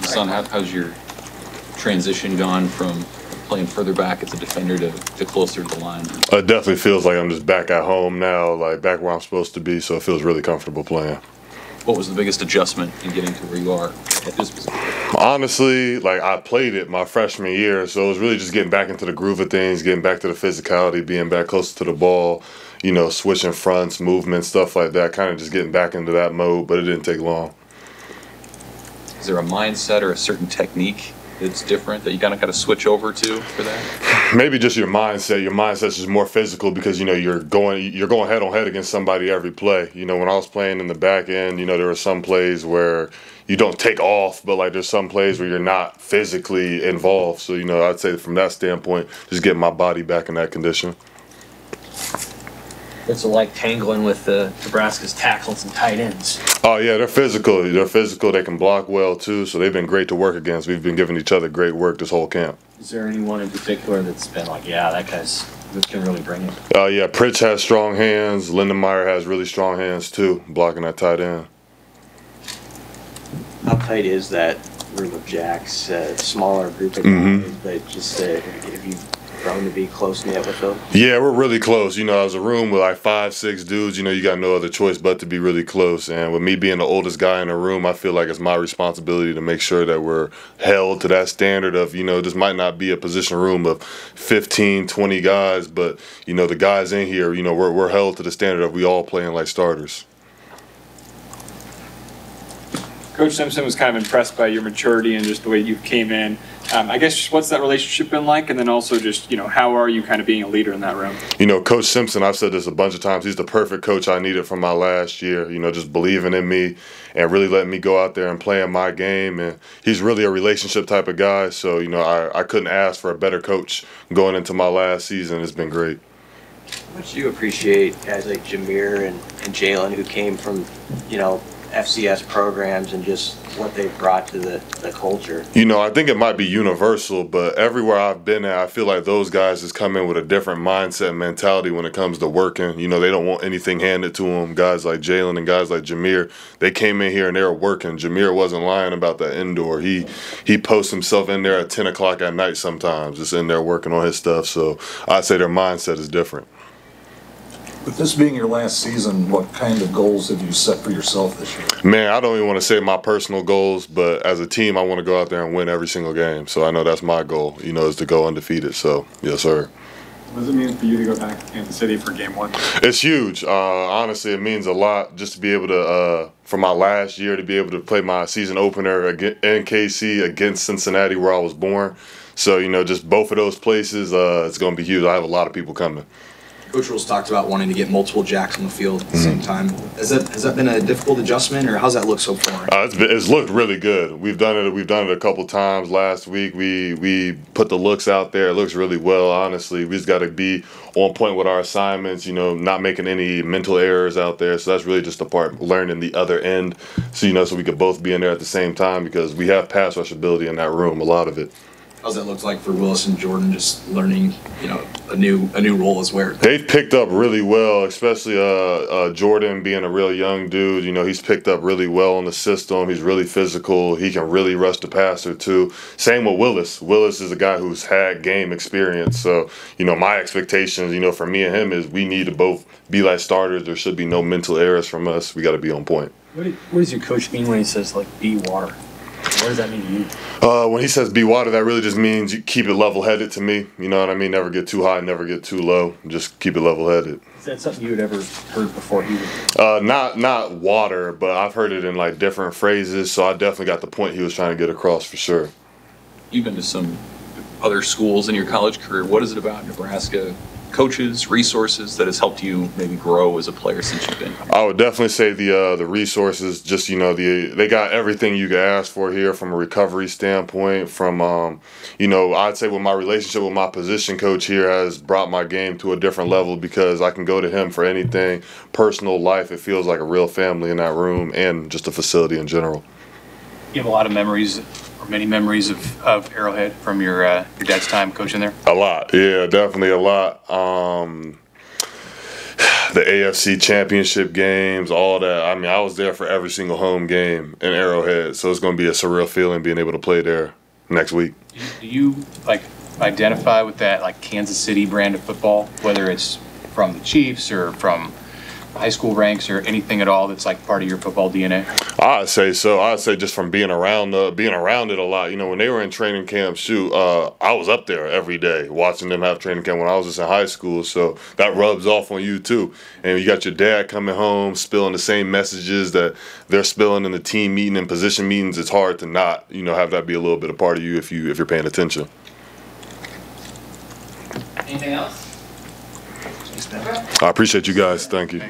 Dasan, how's your transition gone from playing further back as a defender to closer to the line? It definitely feels like I'm just back at home now, like back where I'm supposed to be, so it feels really comfortable playing. What was the biggest adjustment in getting to where you are at this position? Honestly, like I played it my freshman year, so it was really just getting back into the groove of things, getting back to the physicality, being back closer to the ball, you know, switching fronts, movement, stuff like that, kind of just getting back into that mode, but it didn't take long. Is there a mindset or a certain technique that's different that you kind of got to switch over to for that? Maybe just your mindset. Your mindset's just more physical because, you know, you're going head on head against somebody every play. You know, when I was playing in the back end, you know, there were some plays where you don't take off, but like there's some plays where you're not physically involved. So, you know, I'd say from that standpoint, just getting my body back in that condition. What's it like tangling with Nebraska's tackles and tight ends? Oh, yeah, they're physical. They're physical. They can block well, too, so they've been great to work against. We've been giving each other great work this whole camp. Is there anyone in particular that's been like, yeah, that can really bring it? Yeah, Pritch has strong hands. Lindenmeyer has really strong hands, too, blocking that tight end. How tight is that group of jacks? Smaller group of guys, but just have you grown to be close knit with them? Yeah, we're really close. You know, as a room with like 5, 6 dudes, you know, you got no other choice but to be really close. And with me being the oldest guy in the room, I feel like it's my responsibility to make sure that we're held to that standard of, you know, this might not be a position room of 15, 20 guys, but, you know, the guys in here, you know, we're held to the standard of we all playing like starters. Coach Simpson was kind of impressed by your maturity and just the way you came in. I guess just what's that relationship been like? And then also just, you know, how are you kind of being a leader in that room? You know, Coach Simpson, I've said this a bunch of times, he's the perfect coach I needed from my last year, you know, just believing in me and really letting me go out there and play in my game. And he's really a relationship type of guy. So, you know, I couldn't ask for a better coach going into my last season. It's been great. How much do you appreciate guys like Jameer and Jalen who came from, you know, FCS programs and just what they've brought to the culture? You know, I think it might be universal, but everywhere I've been at, I feel like those guys just come in with a different mindset and mentality when it comes to working. You know, they don't want anything handed to them. Guys like Jalen and guys like Jameer, they came in here and they were working. Jameer wasn't lying about that indoor. He posts himself in there at 10 o'clock at night sometimes, just in there working on his stuff. So I'd say their mindset is different. With this being your last season, what kind of goals have you set for yourself this year? Man, I don't even want to say my personal goals, but as a team, I want to go out there and win every single game. So I know that's my goal, you know, is to go undefeated. So, yes, sir. What does it mean for you to go back to Kansas City for game 1? It's huge. Honestly, it means a lot just to be able to, for my last year, to be able to play my season opener in KC against Cincinnati where I was born. So, you know, just both of those places, it's going to be huge. I have a lot of people coming. Coach Rule's talked about wanting to get multiple jacks on the field at the same time. Has that been a difficult adjustment, or how's that look so far? It's looked really good. We've done it a couple times. Last week we put the looks out there. It looks really well. Honestly, we just got to be on point with our assignments. You know, not making any mental errors out there. So that's really just the part learning the other end. So you know, so we could both be in there at the same time because we have pass rush ability in that room. A lot of it. How's that look like for Willis and Jordan, just learning, you know, a new role as where? They've picked up really well, especially Jordan being a real young dude. You know, he's picked up really well in the system. He's really physical. He can really rush the passer too. Same with Willis. Willis is a guy who's had game experience. So, you know, my expectations, you know, for me and him is we need to both be like starters. There should be no mental errors from us. We got to be on point. What does your coach mean when he says, like, be water? What does that mean to you? When he says be water, that really just means you keep it level-headed to me. You know what I mean? Never get too high, never get too low. Just keep it level-headed. Is that something you had ever heard before he was? Not water, but I've heard it in like different phrases, so I definitely got the point he was trying to get across for sure. You've been to some other schools in your college career. What is it about Nebraska coaches, resources that has helped you maybe grow as a player since you've been? I would definitely say the resources. Just, you know, they got everything you could ask for here from a recovery standpoint. From you know, I'd say with my relationship with my position coach here has brought my game to a different level because I can go to him for anything. Personal life, it feels like a real family in that room and just a facility in general. You have a lot of memories. Many memories of Arrowhead from your dad's time coaching there? A lot, yeah, definitely a lot. the AFC championship games, all that. I mean, I was there for every single home game in Arrowhead, so it's going to be a surreal feeling being able to play there next week. Do you like identify with that like Kansas City brand of football, whether it's from the Chiefs or from high school ranks or anything at all that's like part of your football DNA? I'd say so. I'd say just from being around it a lot. You know, when they were in training camp, I was up there every day watching them have training camp when I was just in high school. So that rubs off on you too. And you got your dad coming home spilling the same messages that they're spilling in the team meeting and position meetings. It's hard to not, you know, have that be a little bit a part of you if you're paying attention. Anything else? I appreciate you guys. Thank you.